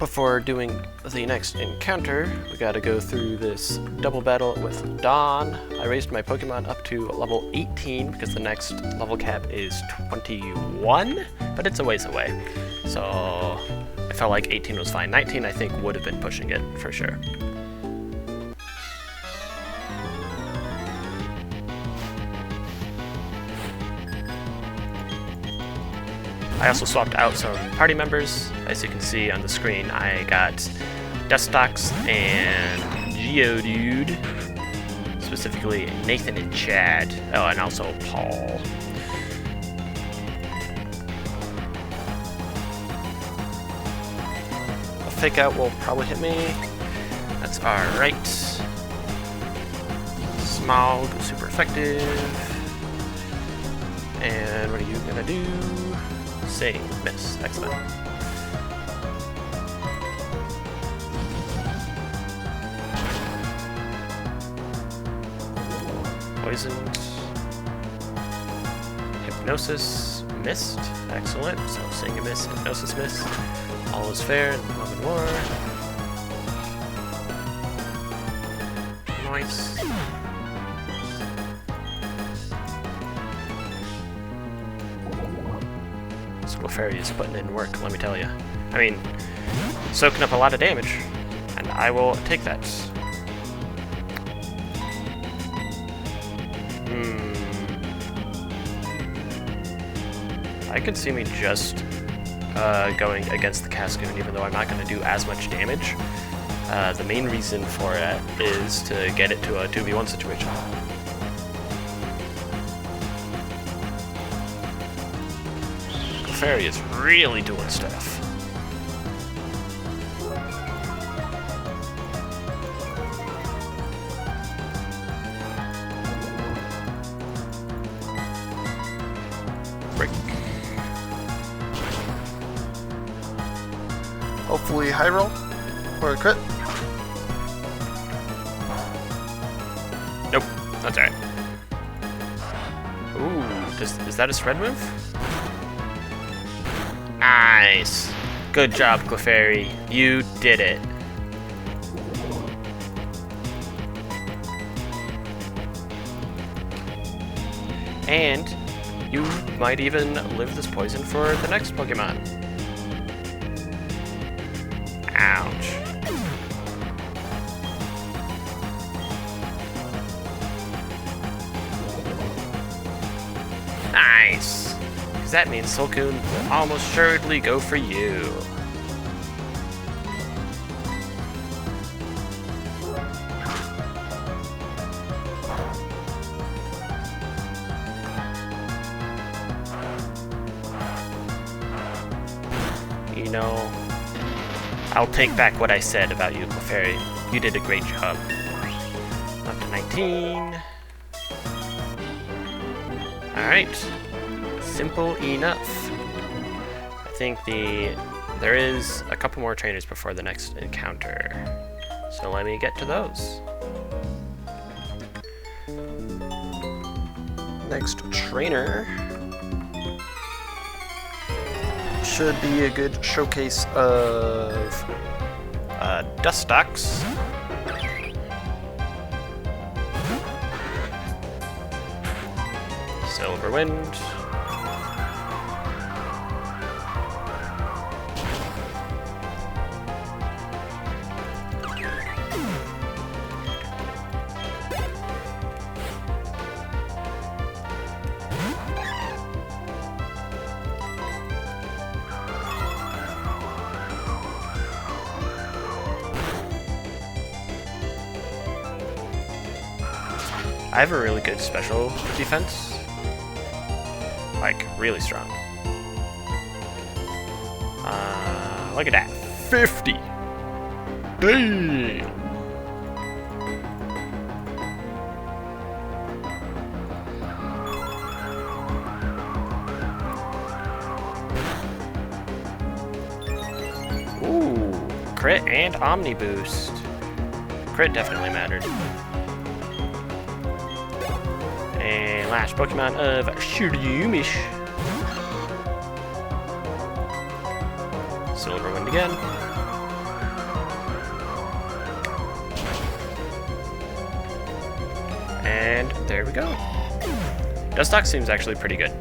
before doing the next encounter, we gotta go through this double battle with Dawn. I raised my Pokemon up to level 18 because the next level cap is 21, but it's a ways away. So I felt like 18 was fine. 19 I think would have been pushing it for sure. I also swapped out some party members. As you can see on the screen, I got Deathless and Geodude, specifically Nathan and Chad. Oh, and also Paul. A fake out will probably hit me. That's alright. Smog, super effective. And what are you gonna do? Save, miss, excellent. Poisoned. Hypnosis, missed, excellent. So seeing a miss, hypnosis missed. All is fair in love and war. Nice. Fairy is putting in work, let me tell you. I mean, soaking up a lot of damage, and I will take that. I could see me just going against the Cascoon, even though I'm not going to do as much damage. The main reason for it is to get it to a 2v1 situation. Fairy is really doing stuff. Break. Hopefully high roll or a crit. Nope, that's alright. Ooh, is that a spread move? Nice. Good job, Clefairy. You did it. And you might even live this poison for the next Pokemon. Ouch. Nice. That means Suicune will almost assuredly go for you. You know, I'll take back what I said about you, Clefairy. You did a great job. Up to 19. Alright. Simple enough. I think there is a couple more trainers before the next encounter. So let me get to those. Next trainer should be a good showcase of Dustox. Silverwind. I have a really good special defense. Like, really strong. Look at that. 50! Damn! Ooh, crit and Omni Boost. Crit definitely mattered. And last Pokemon of Shinies. Silverwind again. we go. Nuzlocke seems actually pretty good.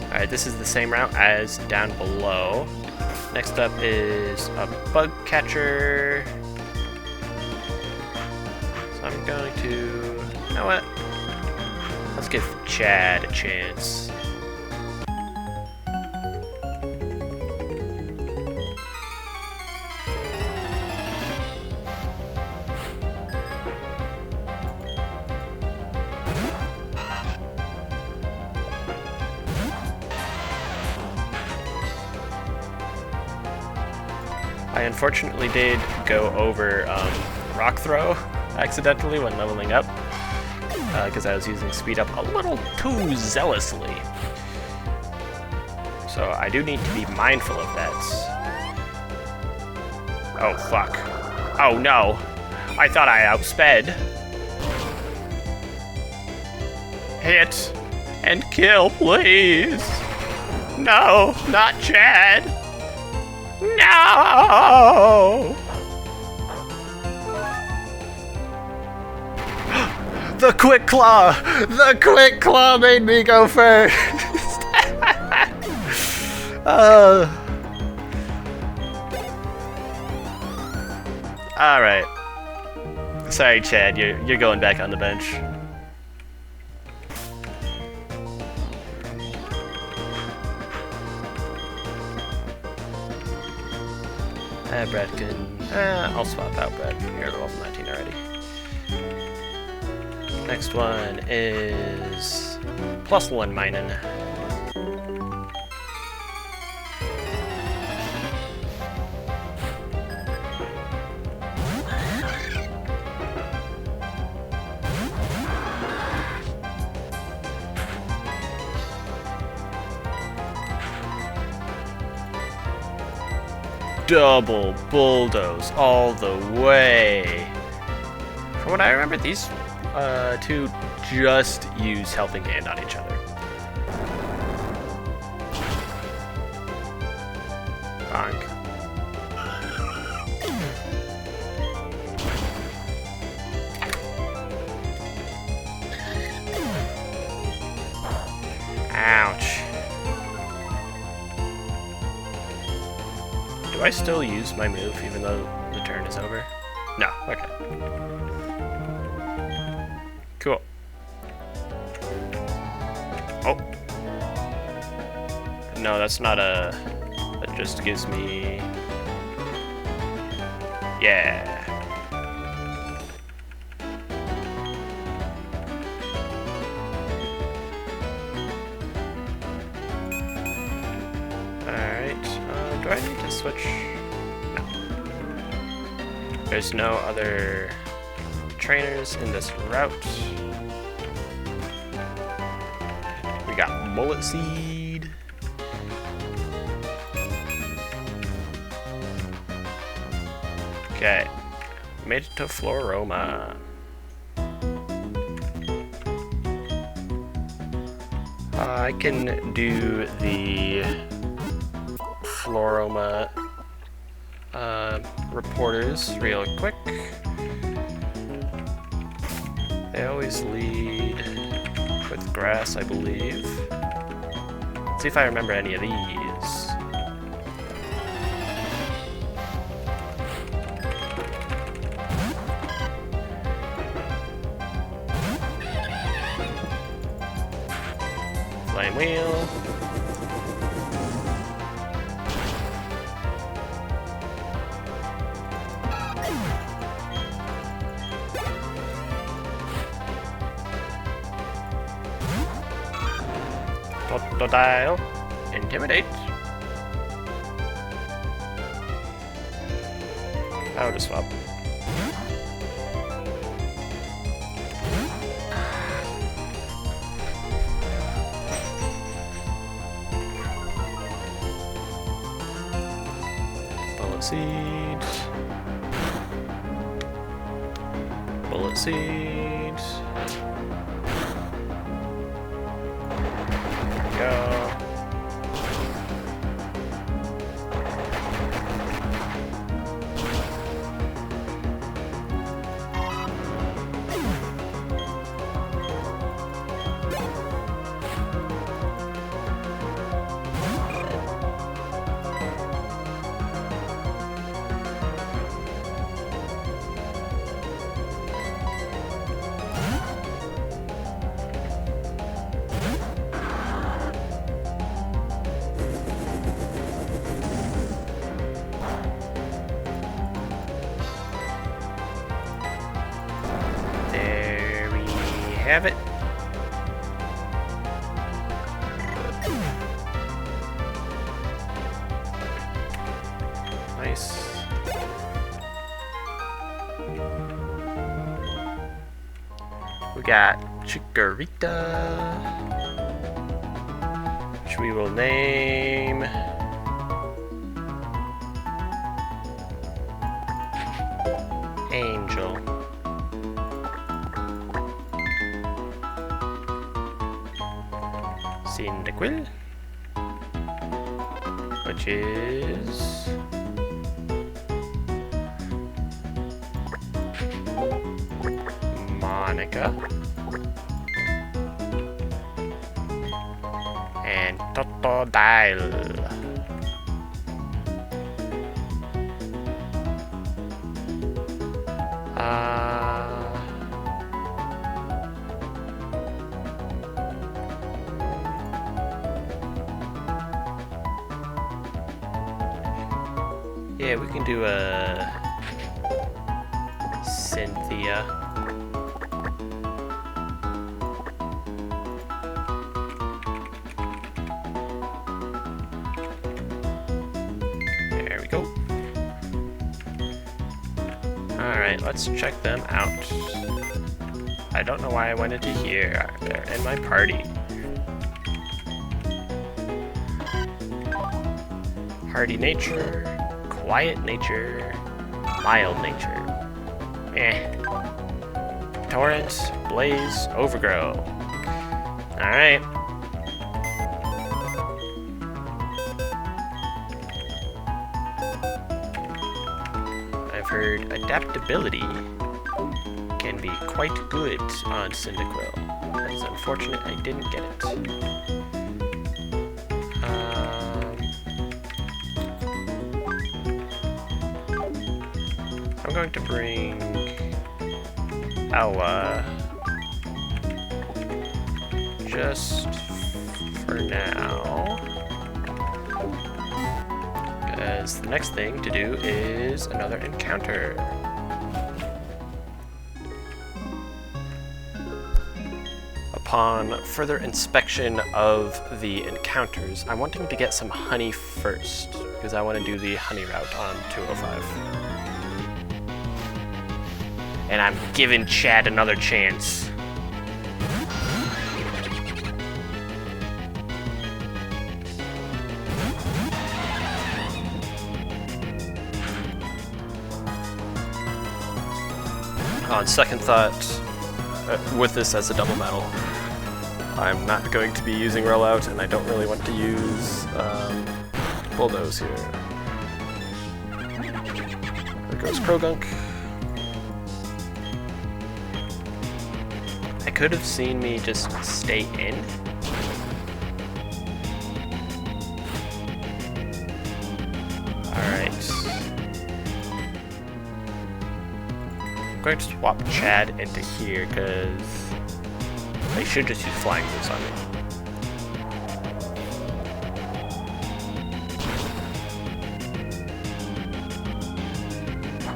Alright, this is the same route as down below. Next up is a bug catcher. So I'm going to... You know what? Let's give Chad a chance. I unfortunately did go over rock throw accidentally when leveling up because I was using speed up a little too zealously. So I do need to be mindful of that. Oh fuck. Oh no. I thought I outsped. Hit and kill, please. No, not Chad. No! The quick claw! The quick claw made me go first! Alright. Sorry, Chad, you're going back on the bench. Brad can... I'll swap out Brad. You're level 19 already. Next one is... +1 mining. Double bulldoze all the way. From what I remember, these two just use helping hand on each other. Bonk. Ouch. Do I still use my move even though the turn is over? No, okay. Cool. Oh. No, that's not a... That just gives me... Yeah. Do I need to switch? No. There's no other trainers in this route. We got Bullet Seed. Okay. Made it to Floroma. I can do the Floroma reporters real quick. They always lead with grass, I believe. Let's see if I remember any of these. Flame Wheel. Totodile. Intimidate. Power to swap. Bullet Seed. Bullet Seed. Go. have it. Nice. We got Chikorita, which we will name Angel. Cyndaquil, which is Monica, and Totodile. Yeah, we can do a Cynthia. There we go. Alright, let's check them out. I don't know why I went into here. They're in my party. Hardy nature, quiet nature, mild nature. Torrent, blaze, overgrow. Alright. I've heard adaptability can be quite good on Cyndaquil. It's unfortunate I didn't get it. I'm going to bring Ella just for now, because the next thing to do is another encounter. Upon further inspection of the encounters, I'm wanting to get some honey first, because I want to do the honey route on 205. And I'm giving Chad another chance. On second thought, with this as a double battle, I'm not going to be using rollout, and I don't really want to use bulldoze here. There goes Krogunk. I could have seen me just stay in. Alright. I'm going to swap Chad into here because they should just use flying moves on me.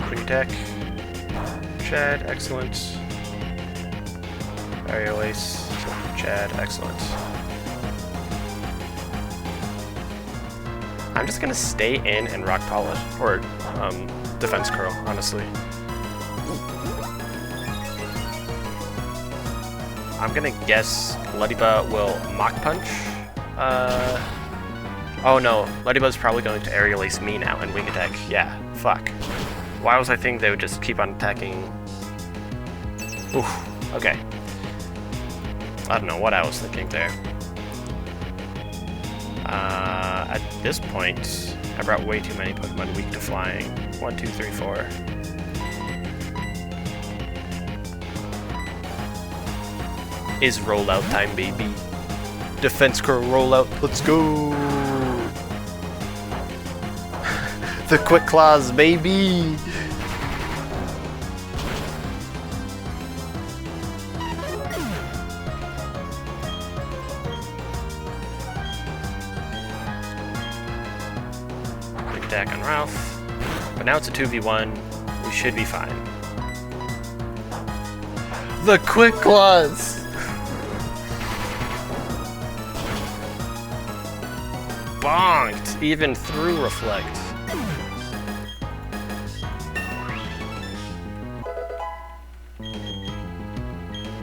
Quick attack. Chad, excellent. Aerial Ace, Chad, excellent. I'm just gonna stay in and rock polish, or defense curl, honestly. I'm gonna guess Ladybug will Mach Punch. Oh no, Ladybug's probably going to Aerial Ace me now and Wing Attack. Yeah, fuck. Why was I thinking they would just keep on attacking? Oof, okay. I don't know what I was thinking there. At this point, I brought way too many Pokemon weak to flying. 1, 2, 3, 4. Is rollout time, baby. Defense curl rollout, let's go! The Quick Claws, baby! Attack on Ralph, but now it's a 2v1. We should be fine. The quick claws! Bonked! Even through reflect.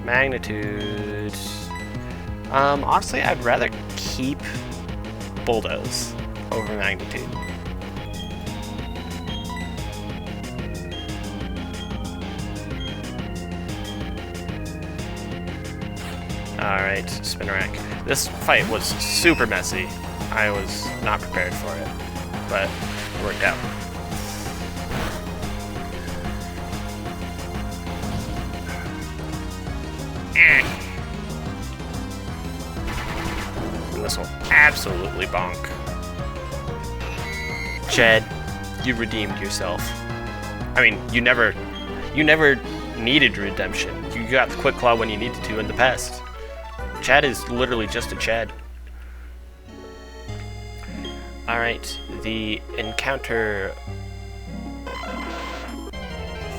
Magnitude. Honestly, I'd rather keep Bulldoze over Magnitude. Alright, Spinarak. This fight was super messy. I was not prepared for it, but it worked out. And this will absolutely bonk. Jed, you redeemed yourself. I mean, you never needed redemption. You got the Quick Claw when you needed to in the past. Chad is literally just a Chad. Alright, the encounter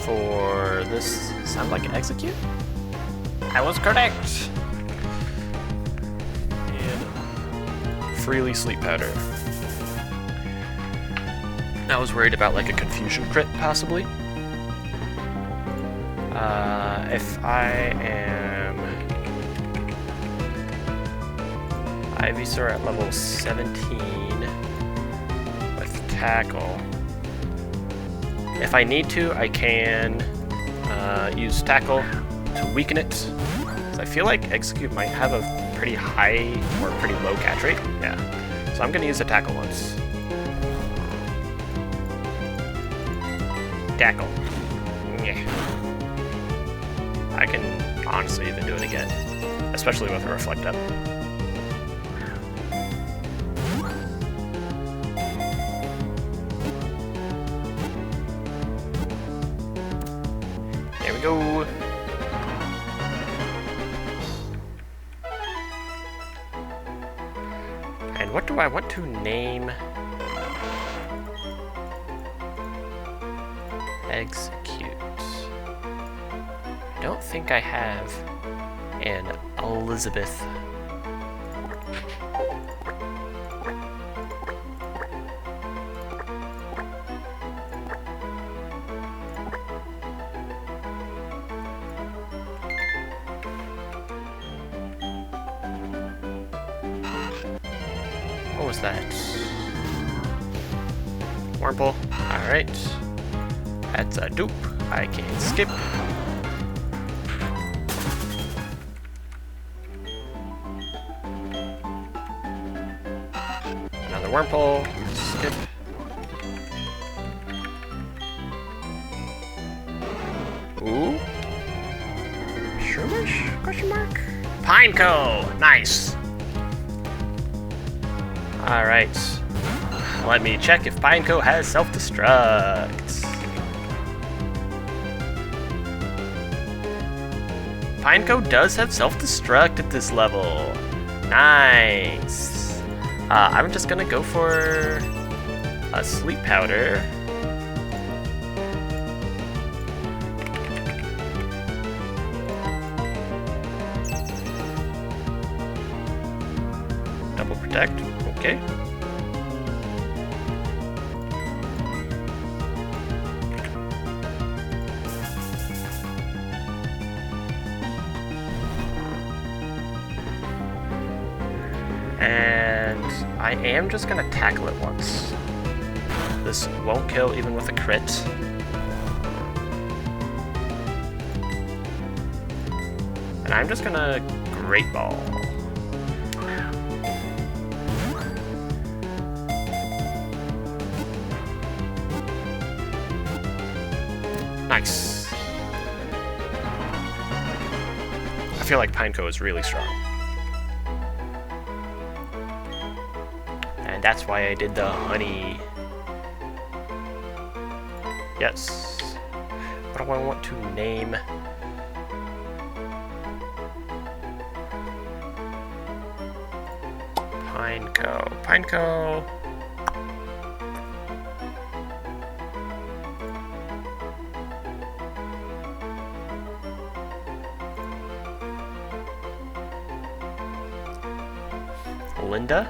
for this sound like an execute? I was correct! And freely sleep powder. I was worried about like a confusion crit, possibly. If I am Ivysaur at level 17 with Tackle. If I need to, I can use Tackle to weaken it. So I feel like Execute might have a pretty high or pretty low catch rate. Yeah. So I'm gonna use the Tackle once. Tackle. Yeah. I can honestly even do it again, especially with a Reflect up. There we go. And what do I want to name? Execute. I don't think I have an Elizabeth. What was that? Wurmple. Alright. That's a dupe. I can skip. Another Wurmple. Skip. Ooh. Shroomish? Question mark? Pineco! Nice! Alright. Let me check if Pineco has self-destruct. Pineco does have self-destruct at this level. Nice. I'm just gonna go for a sleep powder. Double protect. Okay. And I am just gonna tackle it once. This won't kill even with a crit. And I'm just gonna Great Ball. Nice. I feel like Pineco is really strong. And that's why I did the honey. Yes. What do I want to name? Pineco. Pineco. Linda.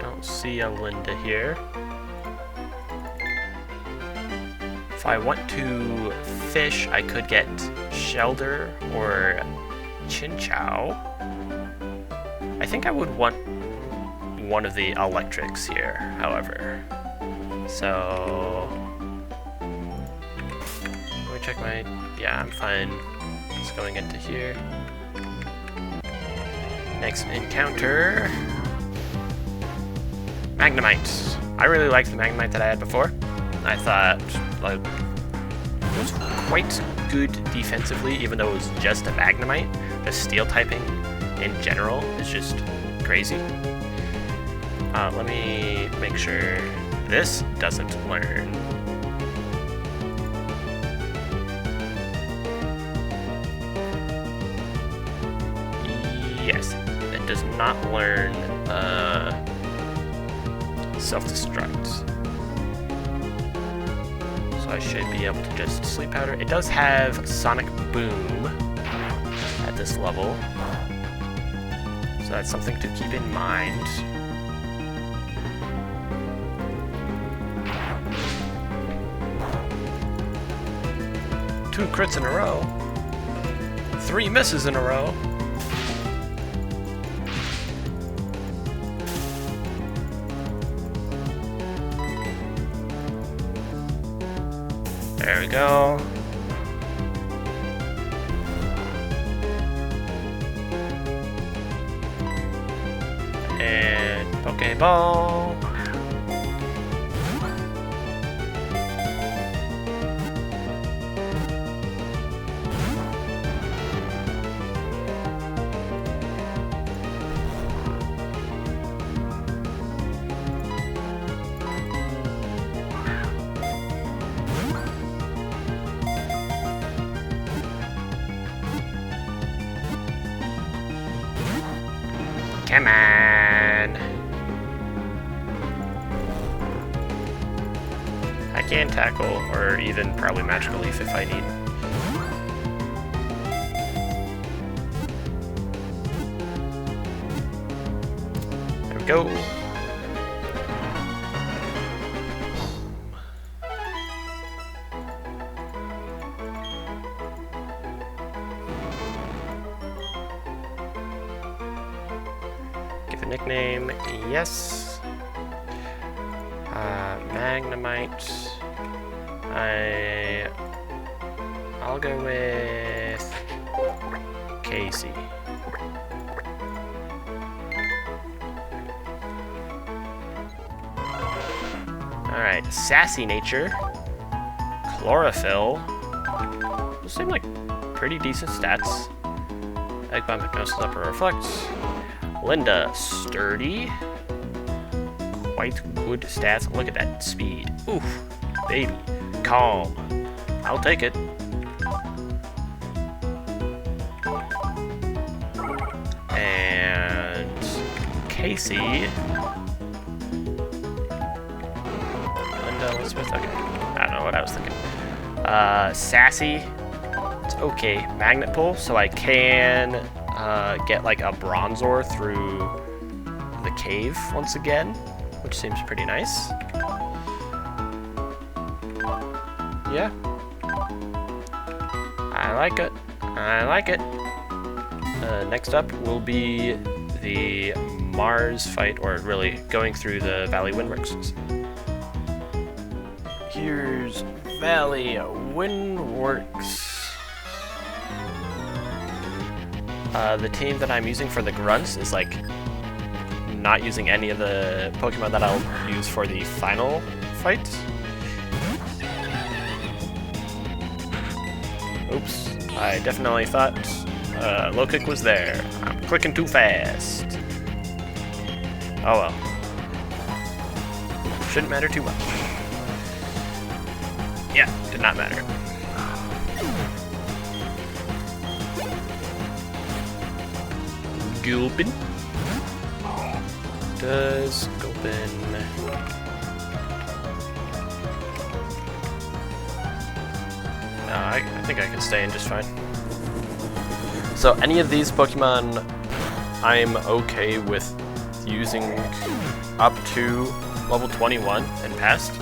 Don't see a Linda here. If I want to fish, I could get Shelder or Chinchou. I think I would want one of the electrics here, however. So let me check my... yeah, I'm fine. Just going into here. Next encounter. Magnemite. I really liked the Magnemite that I had before. I thought like, it was quite good defensively, even though it was just a Magnemite. The Steel typing in general is just crazy. Let me make sure this doesn't learn. Yes, it does not learn self-destruct. So I should be able to just Sleep Powder. It does have Sonic Boom at this level, so that's something to keep in mind. Two crits in a row. 3 misses in a row. There we go. And Pokeball. Come on. I can tackle, or even probably Magical Leaf if I need. There we go. Give a nickname, yes. Magnemite. I'll go with Casey. Alright, Sassy Nature. Chlorophyll. Those seem like pretty decent stats. Egg Bomb, Hypnosis, Upper Reflects. Linda, Sturdy. Quite good stats. Look at that speed. Oof, baby. Calm. I'll take it. And Casey. Linda, Elizabeth. Okay. I don't know what I was thinking. Sassy. It's okay. Magnet Pull, so I can get like a Bronzor through the cave once again, which seems pretty nice. Yeah. I like it. I like it. Next up will be the Mars fight, or really going through the Valley Windworks. Here's Valley Windworks. The team that I'm using for the grunts is like not using any of the Pokemon that I'll use for the final fight. Oops, I definitely thought low kick was there. I'm clicking too fast. Oh well. Shouldn't matter too much. Yeah, did not matter. Gulpin. Does Gulpin. I think I can stay in just fine. So any of these Pokemon I'm okay with using up to level 21 and past.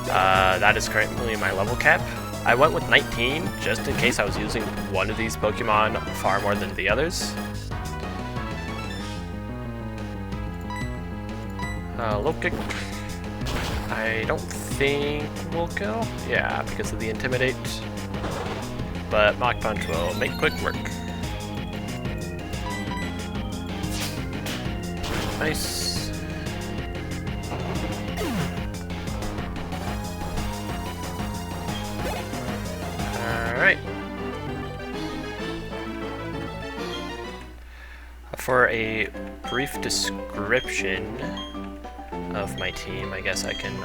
That is currently my level cap. I went with 19 just in case I was using one of these Pokemon far more than the others. Low kick. I don't think will kill. Yeah, because of the Intimidate. But Mach Punch will make quick work. Nice. Alright. For a brief description of my team, I guess I can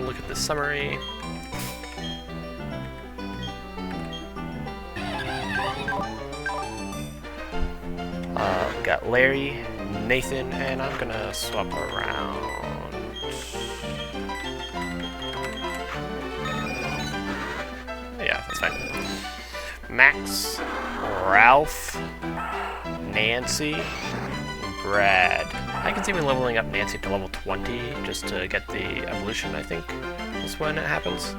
look at the summary. We got Larry, Nathan, and I'm gonna swap around. Yeah, that's fine. Max, Ralph, Nancy, Brad. I can see me leveling up Nancy to level 20 just to get the evolution, I think, is when it happens.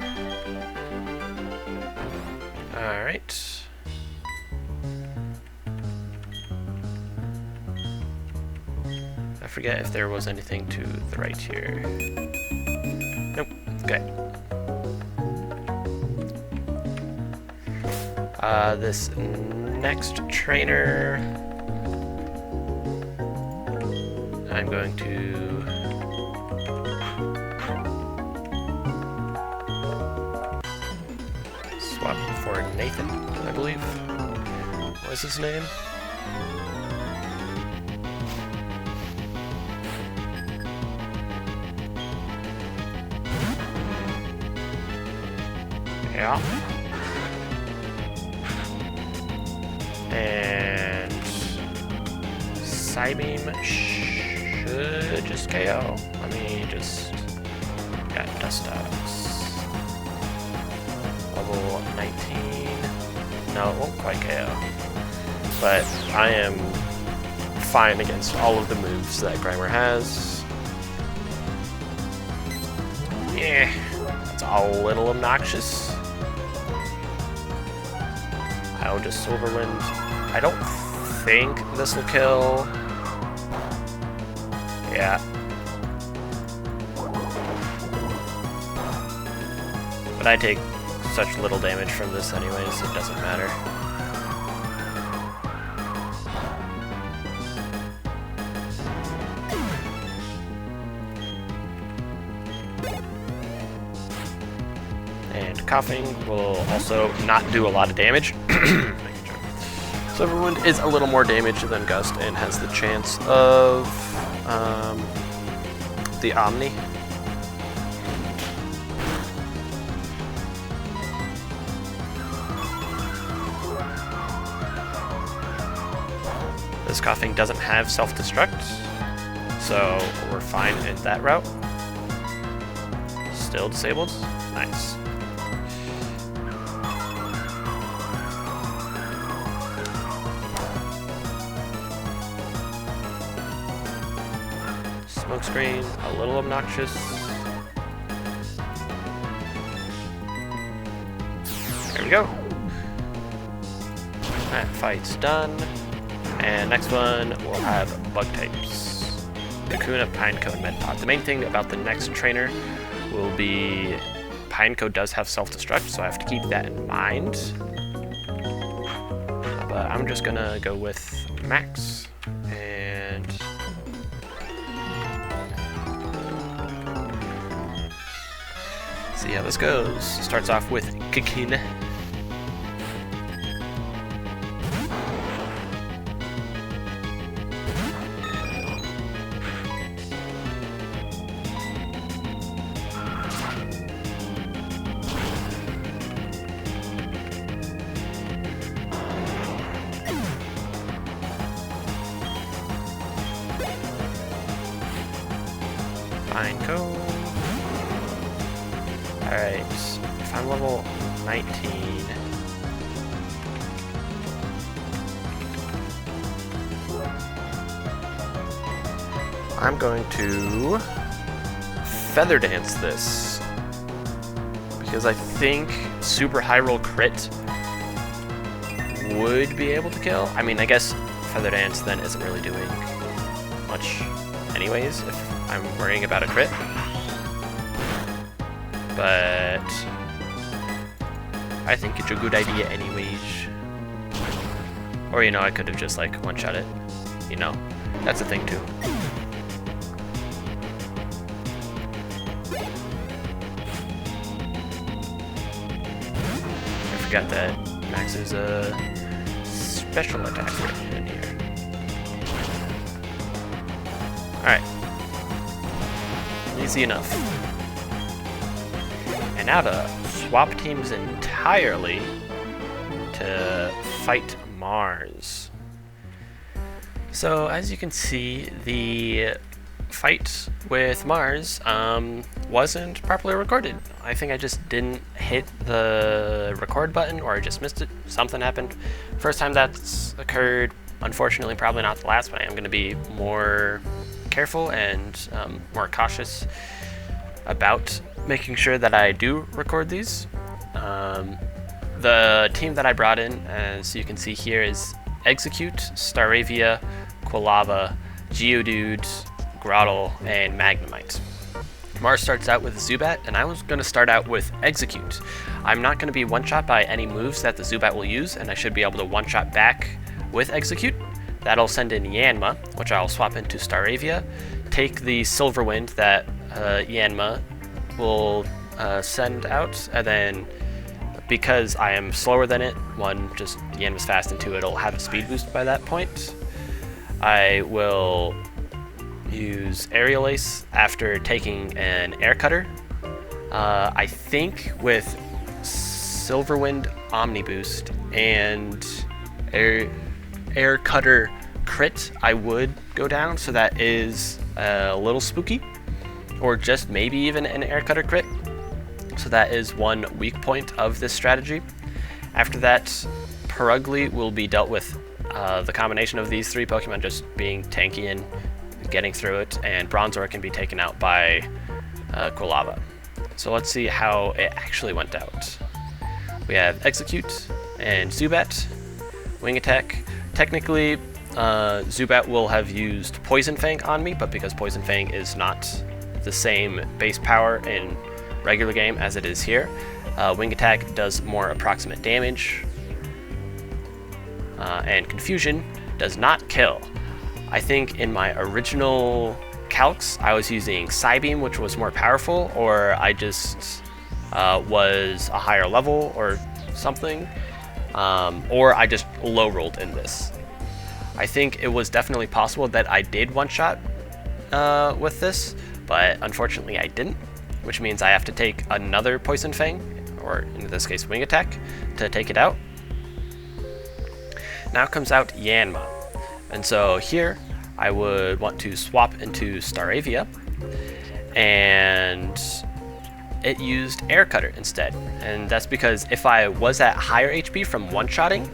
Alright. I forget if there was anything to the right here. Nope. Okay. This next trainer, I'm going to swap for Nathan, I believe. What was his name? Yeah. And Psybeam should just KO. Let me just... Got Dustox. Level 19. No, it won't quite KO. But I am fine against all of the moves that Grimer has. Yeah, that's a little obnoxious. I'll just Silverwind. I don't think this will kill. Yeah. But I take such little damage from this anyways, it doesn't matter. And Coughing will also not do a lot of damage. Silverwind is a little more damage than Gust and has the chance of the Omni. This Coughing doesn't have self-destruct, so we're fine at that route. Still disabled? Nice. Smokescreen, a little obnoxious. There we go. That fight's done. And next one, we'll have bug types. Kakuna, Pineco, and Medpod. The main thing about the next trainer will be Pineco does have self-destruct, so I have to keep that in mind. But I'm just gonna go with Max. And see how this goes. Starts off with Kakuna. Pineco. Alright, if I'm level 19, I'm going to Feather Dance this. Because I think super high roll crit would be able to kill. I mean, I guess Feather Dance then isn't really doing much anyways if I'm worrying about a crit. But I think it's a good idea anyways. Or, you know, I could have just like one-shot it. You know, that's a thing too. I forgot that Max is a special attacker in here. Alright. Easy enough. And now to swap teams entirely to fight Mars. So as you can see, the fight with Mars wasn't properly recorded. I think I just didn't hit the record button, or I just missed it. Something happened. First time that's occurred. Unfortunately, probably not the last, but I am going to be more careful and more cautious about making sure that I do record these. The team that I brought in, as you can see here, is Execute, Staravia, Quilava, Geodude, Grottle, and Magnemite. Mars starts out with Zubat, and I was going to start out with Execute. I'm not going to be one-shot by any moves that the Zubat will use, and I should be able to one-shot back with Execute. That'll send in Yanma, which I'll swap into Staravia, take the Silver Wind that Yanma will send out, and then because I am slower than it, one, just Yanma's fast, and two, it'll have a speed boost by that point. I will use Aerial Ace after taking an Air Cutter. I think with Silver Wind Omni Boost and Air Cutter crit, I would go down, so that is a little spooky. Or just maybe even an Air Cutter crit. So that is one weak point of this strategy. After that, Perugly will be dealt with the combination of these three Pokemon just being tanky and getting through it, and Bronzor can be taken out by Quilava. So let's see how it actually went out. We have Execute and Zubat. Wing Attack. Technically, Zubat will have used Poison Fang on me, but because Poison Fang is not the same base power in regular game as it is here, Wing Attack does more approximate damage, and Confusion does not kill. I think in my original calcs I was using Psybeam, which was more powerful, or I just was a higher level or something, or I just low rolled in this. I think it was definitely possible that I did one-shot with this, but unfortunately I didn't, which means I have to take another Poison Fang, or in this case Wing Attack, to take it out. Now comes out Yanma, and so here I would want to swap into Staravia, and it used Air Cutter instead, and that's because if I was at higher HP from one-shotting,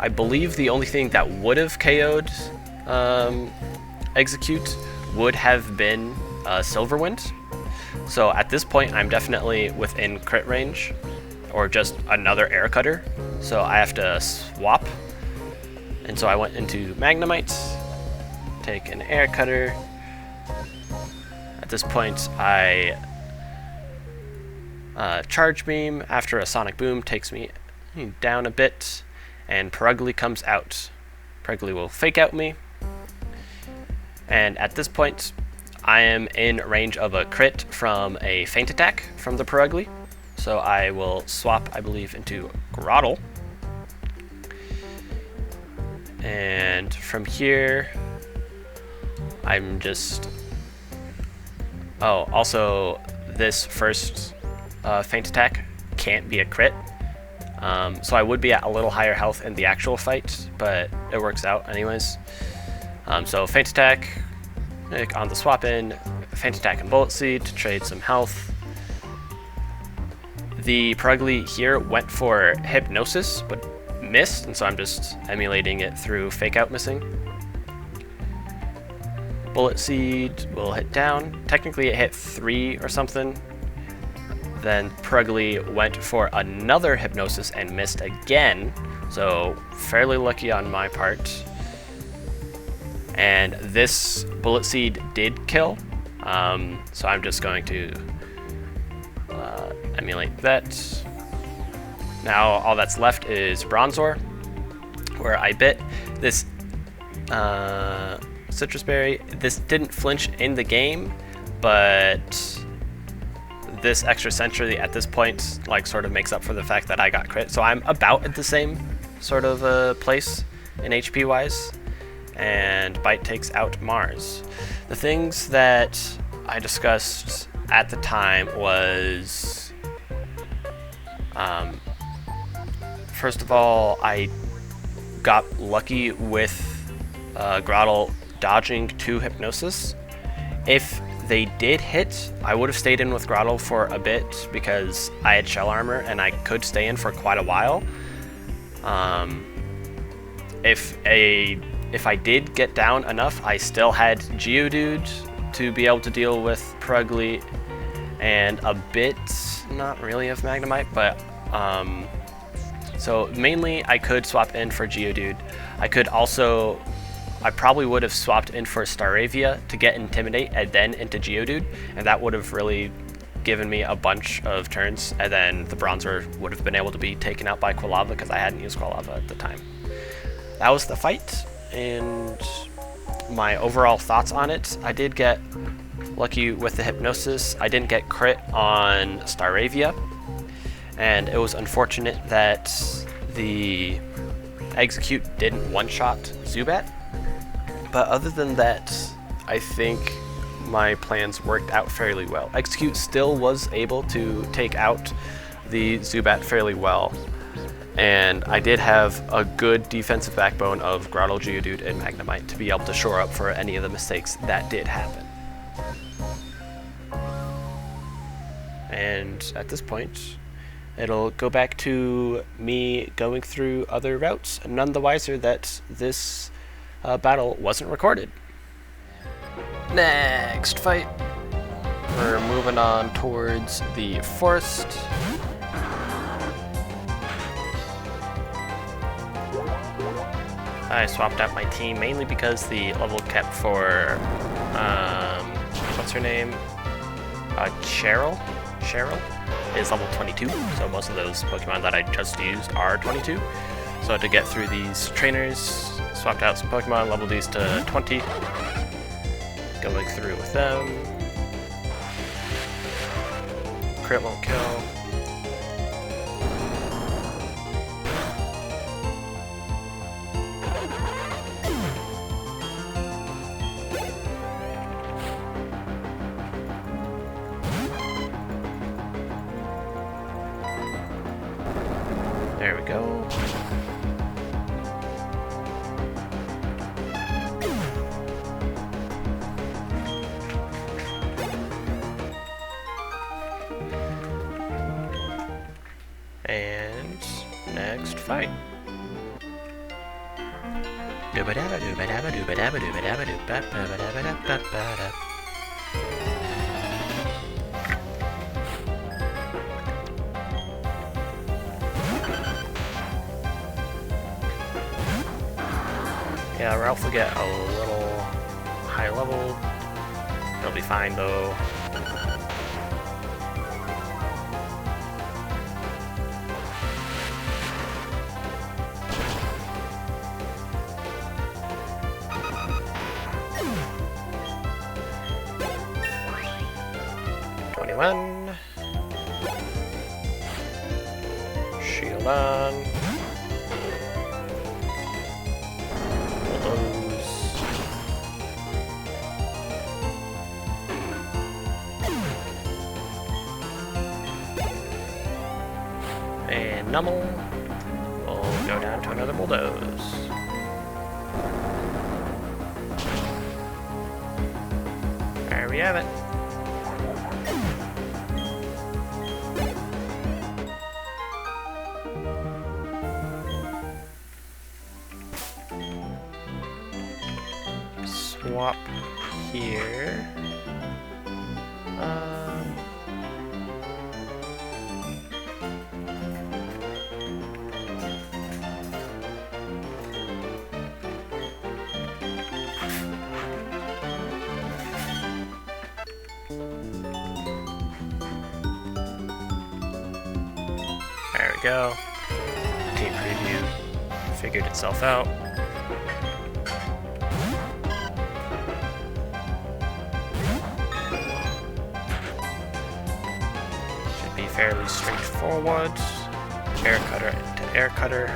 I believe the only thing that would have KO'd Execute would have been Silver Wind. So at this point I'm definitely within crit range, or just another Air Cutter, so I have to swap. And so I went into Magnemite, take an Air Cutter. At this point I Charge Beam after a Sonic Boom takes me down a bit, and Perugly comes out. Perugly will Fake Out me, and at this point I am in range of a crit from a Feint Attack from the Perugly, so I will swap, I believe, into Grottle. And from here, I'm just... Oh, also, this first Feint Attack can't be a crit. So I would be at a little higher health in the actual fight, but it works out anyways. So Feint Attack on the swap in, Feint Attack and Bullet Seed to trade some health. The Perugly here went for Hypnosis, but missed, and so I'm just emulating it through Fake Out missing. Bullet Seed will hit down. Technically it hit 3 or something. Then Pruggly went for another Hypnosis and missed again. So fairly lucky on my part. And this Bullet Seed did kill. So I'm just going to emulate that. Now all that's left is Bronzor, where I bit this Citrus Berry. This didn't flinch in the game, but this extra sentry at this point like sort of makes up for the fact that I got crit. So I'm about at the same sort of place in HP wise, and Bite takes out Mars. The things that I discussed at the time was, first of all, I got lucky with Grottle dodging 2 Hypnosis. If they did hit, I would have stayed in with Grottle for a bit because I had Shell Armor and I could stay in for quite a while. If I did get down enough, I still had Geodude to be able to deal with Pruggly and a bit, not really of Magnemite, but so mainly I could swap in for Geodude. I probably would have swapped in for Staravia to get Intimidate and then into Geodude, and that would have really given me a bunch of turns, and then the Bronzor would have been able to be taken out by Quilava because I hadn't used Quilava at the time. That was the fight, and my overall thoughts on it. I did get lucky with the Hypnosis. I didn't get crit on Staravia, and it was unfortunate that the Execute didn't one-shot Zubat. But other than that, I think my plans worked out fairly well. Execute still was able to take out the Zubat fairly well, and I did have a good defensive backbone of Grottle, Geodude, and Magnemite to be able to shore up for any of the mistakes that did happen. And at this point, it'll go back to me going through other routes, none the wiser that this battle wasn't recorded. Next fight, we're moving on towards the forest. I swapped out my team mainly because the level cap for what's her name? Cheryl is level 22, so most of those Pokemon that I just used are 22. So to get through these trainers, swapped out some Pokemon, leveled these to 20. Going through with them. Crit won't kill. There we go. And next fight. Yeah, Ralph will get a little high level. He'll be fine though. Shield on. Bulldoze. And Nummel will go down to another Bulldoze. There we have it. Swap here. There we go. Team preview figured itself out. Should be fairly straightforward. Air cutter to air cutter.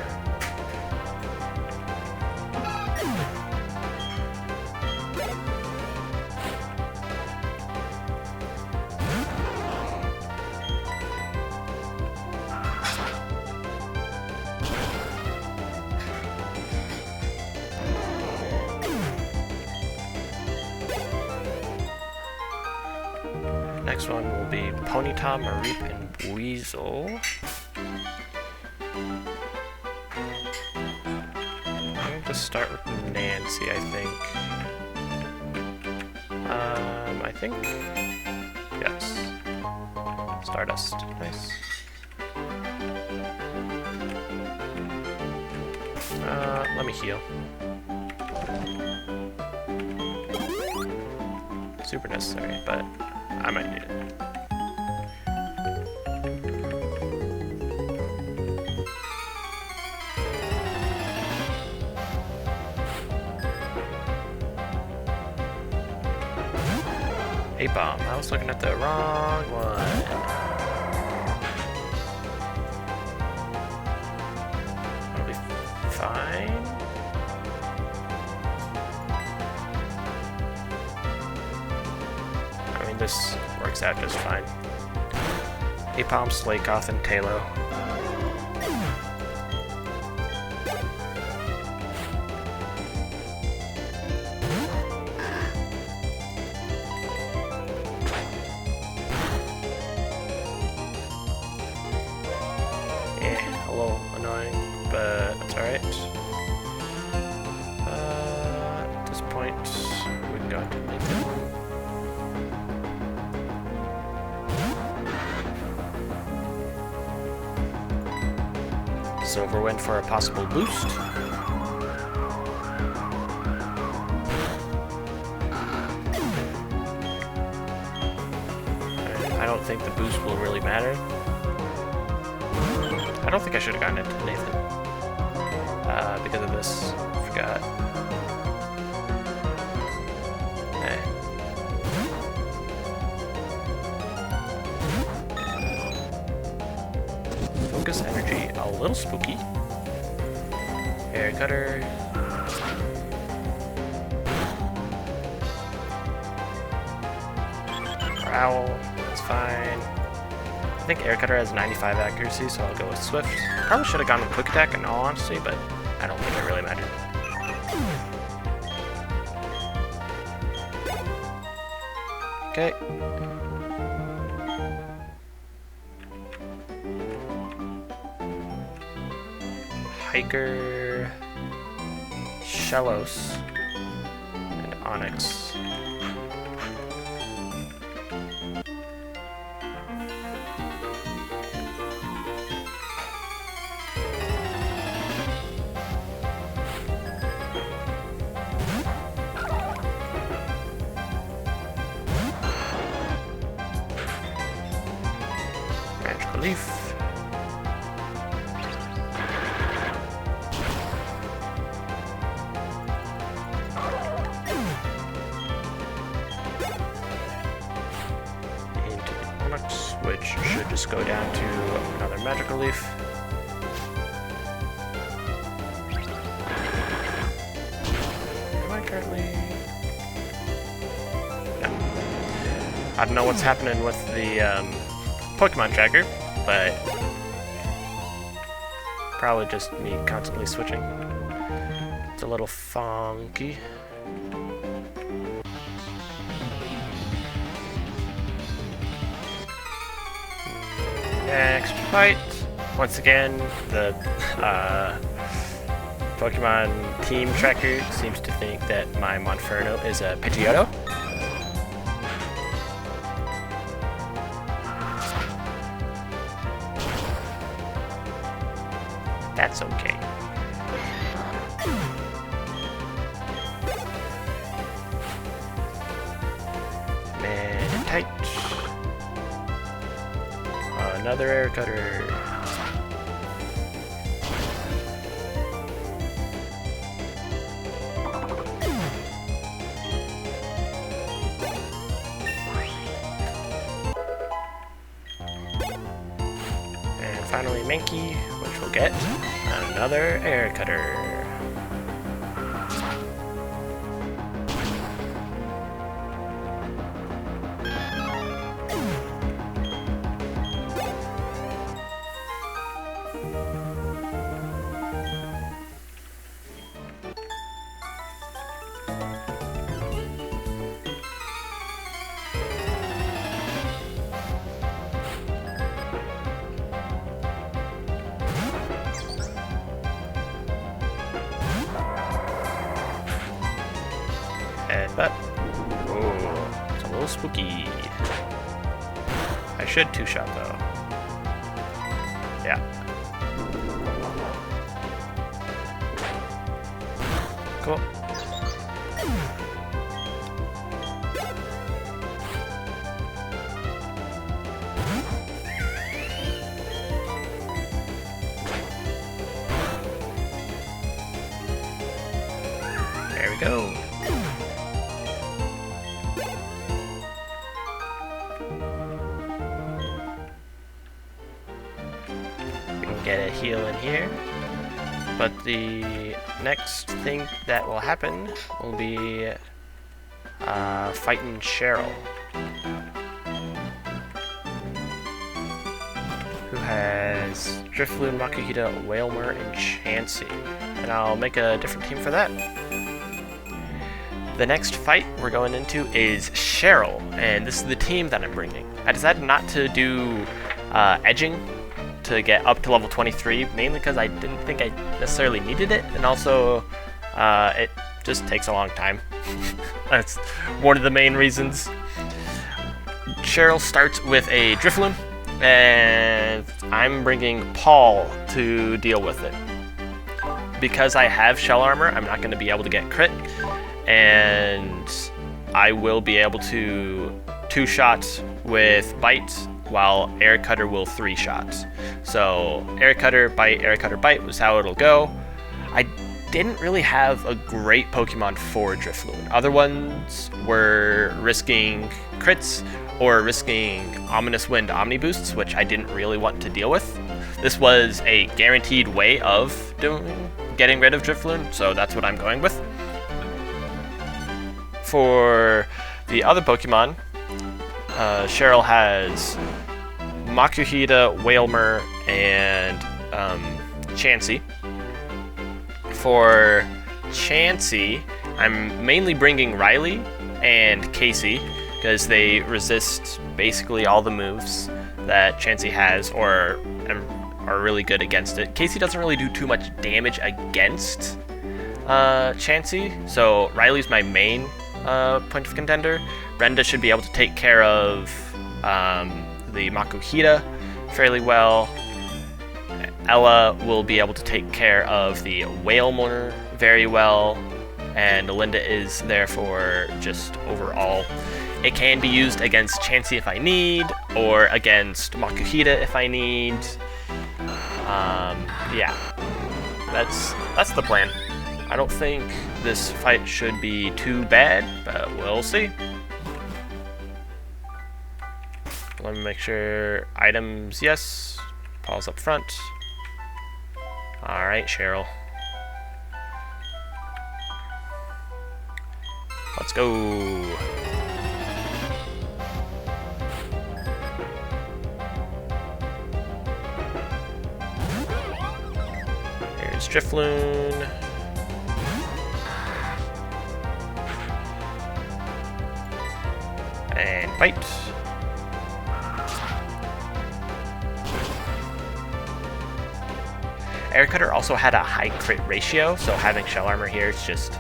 Next one will be Ponyta, Mareep, and Weasel. I'm going to start with Nancy, I think. I think... yes. Stardust. Nice. Let me heal. Super necessary, but I might need it. A-bomb. I was looking at the wrong one. That'll be fine. I mean, this works out just fine. Apalm, Slakoth, and Talo. Yeah, a little annoying, but that's alright. At this point, we can go into Nathan. Silver went for a possible boost. I don't think the boost will really matter. I don't think I should have gotten into Nathan. Because of this. Forgot. Hey. Focus energy, a little spooky. Air cutter. Growl, that's fine. I think air cutter has 95 accuracy, so I'll go with Swift. Probably should have gone with quick attack in all honesty, but I don't think it really mattered. Okay. Hiker, Shellos, and Onyx. Magical Leaf. Which should just go down to another Magical Leaf. Am I currently... no. I don't know what's happening with the Pokemon tracker, but probably just me constantly switching. It's a little funky. Next fight. Once again, the Pokemon team tracker seems to think that my Monferno is a Pidgeotto. That's okay. Meditate. Another air cutter. And finally Mankey, which will get another air cutter. But oh, it's a little spooky. I should two-shot though. Yeah. Cool. There we go. Get a heal in here, but the next thing that will happen will be fighting Cheryl, who has Drifloon, Makuhita, Whalmer, and Chansey, and I'll make a different team for that. The next fight we're going into is Cheryl, and this is the team that I'm bringing. I decided not to do edging to get up to level 23, mainly because I didn't think I necessarily needed it, and also it just takes a long time. That's one of the main reasons. Cheryl starts with a Drifloon, and I'm bringing Paul to deal with it. Because I have Shell Armor, I'm not going to be able to get crit, and I will be able to two-shot with Bite, while Air Cutter will three-shot. So Air Cutter, Bite was how it'll go. I didn't really have a great Pokemon for Drifloon. Other ones were risking crits or risking Ominous Wind Omni Boosts, which I didn't really want to deal with. This was a guaranteed way of getting rid of Drifloon, so that's what I'm going with. For the other Pokemon, Cheryl has Makuhita, Whalmer, and Chansey. For Chansey, I'm mainly bringing Riley and Casey because they resist basically all the moves that Chansey has or are really good against it. Casey doesn't really do too much damage against Chansey, so Riley's my main point of contender. Brenda should be able to take care of the Makuhita fairly well. Ella will be able to take care of the Whalmer very well, and Linda is there for just overall. It can be used against Chansey if I need, or against Makuhita if I need. Yeah, that's the plan. I don't think this fight should be too bad, but we'll see. Let me make sure items, yes. Pause up front. Alright, Cheryl. Let's go. Here's Drifloon. And Bite. Air Cutter also had a high crit ratio, so having Shell Armor here is just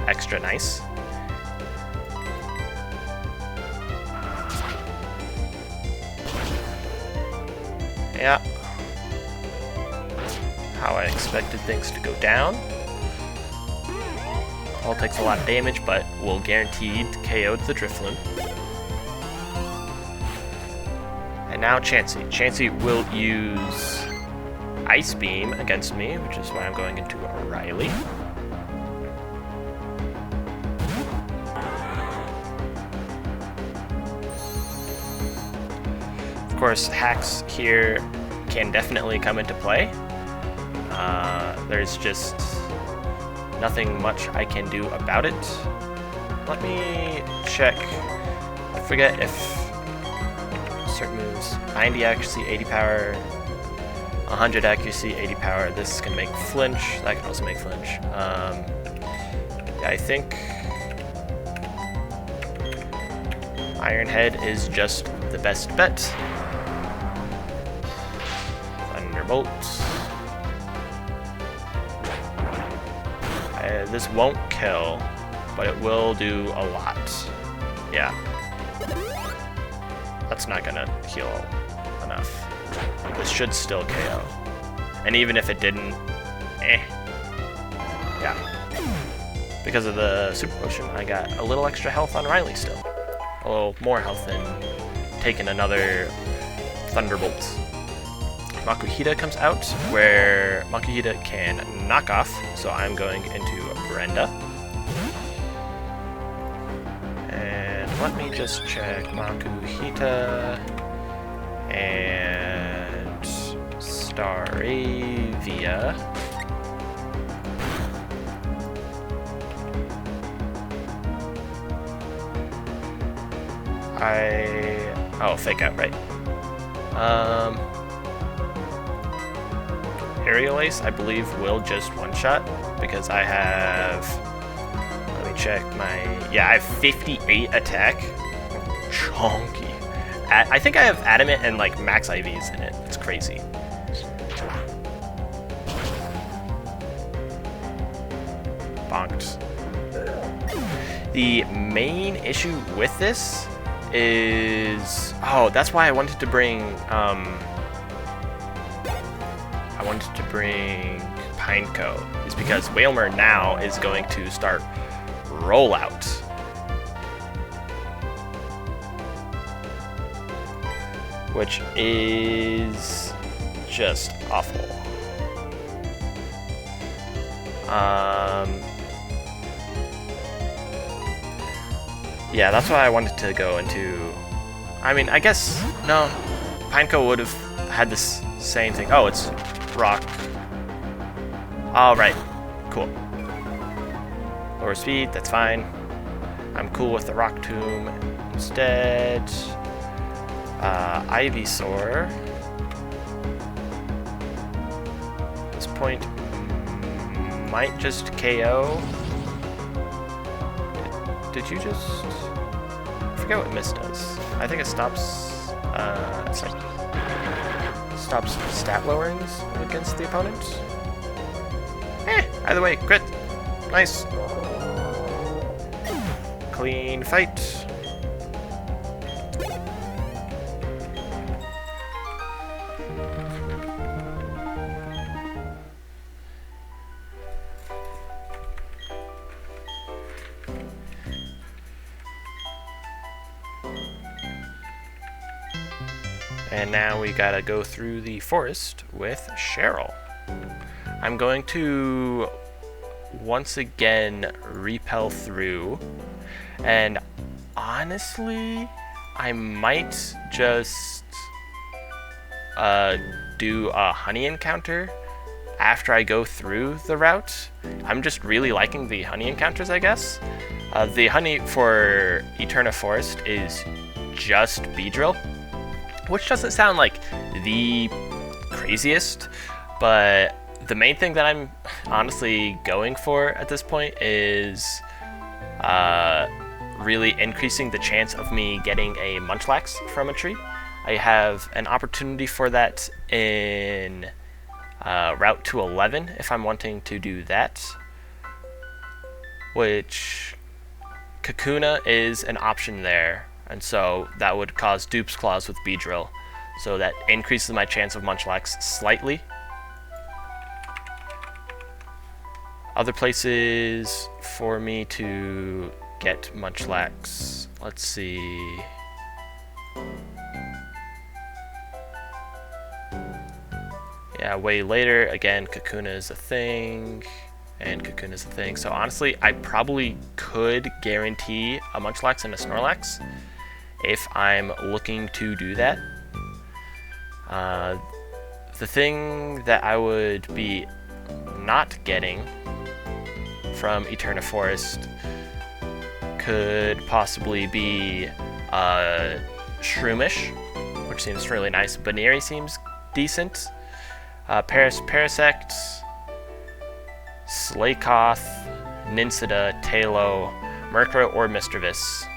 extra nice. Yeah. how I expected things to go down. All takes a lot of damage, but will guaranteed KO the Drifloon. And now Chansey. Chansey will use Ice Beam against me, which is why I'm going into Riley. Of course, hacks here can definitely come into play. There's just nothing much I can do about it. Let me check. I forget if certain moves, 90 accuracy, 80 power, 100 accuracy, 80 power. This can make flinch. That can also make flinch. Yeah, I think Iron Head is just the best bet. Thunderbolt. This won't kill, but it will do a lot. Yeah. That's not gonna heal enough. This should still KO. And even if it didn't, yeah. Because of the Super Potion, I got a little extra health on Riley still. A little more health than taking another Thunderbolt. Makuhita comes out, where Makuhita can knock off, so I'm going into Brenda. And let me just check Makuhita and Staravia. Oh, fake out, right. Aerial Ace, I believe, will just one-shot, because I have, let me check my, yeah, I have 58 attack. Chonky. I think I have Adamant and, like, max IVs in it. It's crazy. Bonked. The main issue with this is, oh, that's why I wanted to bring, Pineco, is because Wailmer now is going to start Rollout. Which is just awful. Yeah, that's why I wanted to go into, I mean, I guess, no, Pineco would have had this same thing. Oh, it's rock. All right, cool. Lower speed, that's fine. I'm cool with the Rock Tomb instead. Ivysaur. At this point, might just KO. Did you just? I forget what Mist does. I think it stops. It's like stops stat lowerings against the opponent. Either way, crit. Nice. Clean fight. And now we gotta go through the forest with Cheryl. I'm going to once again repel through, and honestly, I might just do a honey encounter after I go through the route. I'm just really liking the honey encounters, I guess. The honey for Eterna Forest is just Beedrill, which doesn't sound like the craziest, but the main thing that I'm honestly going for at this point is really increasing the chance of me getting a Munchlax from a tree. I have an opportunity for that in Route to 11 if I'm wanting to do that, which Kakuna is an option there, and so that would cause Dupes Claws with Beedrill, so that increases my chance of Munchlax slightly. Other places for me to get Munchlax. Let's see. Yeah, way later. Again, Kakuna is a thing. And Kakuna is a thing. So honestly, I probably could guarantee a Munchlax and a Snorlax if I'm looking to do that. The thing that I would be not getting from Eterna Forest could possibly be Shroomish, which seems really nice. Baneri seems decent. Parasect, Slakoth, Nincida, Talo, Murkrow, or Misdreavus.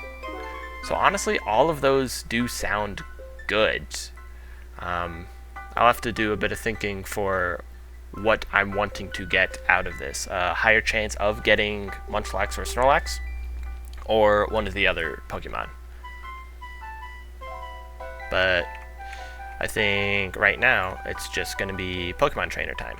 So honestly, all of those do sound good. I'll have to do a bit of thinking for what I'm wanting to get out of this. Higher chance of getting Munchlax or Snorlax, or one of the other Pokemon. But I think right now it's just going to be Pokemon Trainer time.